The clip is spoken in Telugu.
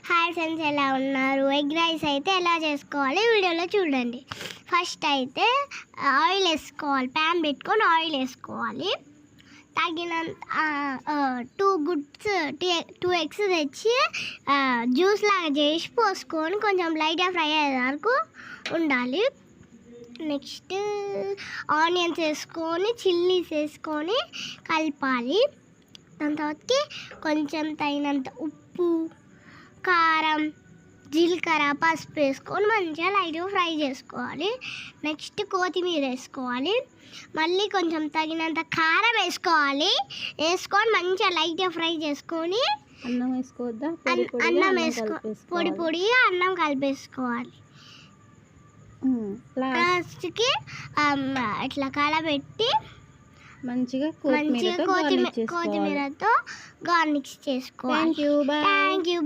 హాయ్ ఫ్రెండ్స్, ఎలా ఉన్నారు? ఎగ్ రైస్ అయితే ఎలా చేసుకోవాలి వీడియోలో చూడండి. ఫస్ట్ అయితే ఆయిల్ వేసుకోవాలి. ప్యాన్ పెట్టుకొని ఆయిల్ వేసుకోవాలి. తగినంత 2 ఎగ్స్ తెచ్చి జ్యూస్ లాగా చేసి పోసుకొని కొంచెం లైట్గా ఫ్రై అయ్యే వరకు ఉండాలి. నెక్స్ట్ ఆనియన్స్ వేసుకొని చిల్లీస్ వేసుకొని కలపాలి. దాని తర్వాతకి కొంచెం తగినంత ఉప్పు, కారం, జీలకర్ర, పసుపు వేసుకొని మంచిగా లైట్గా ఫ్రై చేసుకోవాలి. నెక్స్ట్ కొత్తిమీర వేసుకోవాలి. మళ్ళీ కొంచెం తగినంత కారం వేసుకొని మంచిగా లైట్గా ఫ్రై చేసుకొని అన్నం వేసుకోవద్దా? పొడిగా అన్నం కలిపేసుకోవాలి. లాస్ట్కి ఇట్లా కలబెట్టి మంచిగా కొత్తిమీరతో గార్నిష్ చేసుకోవాలి. Thank you.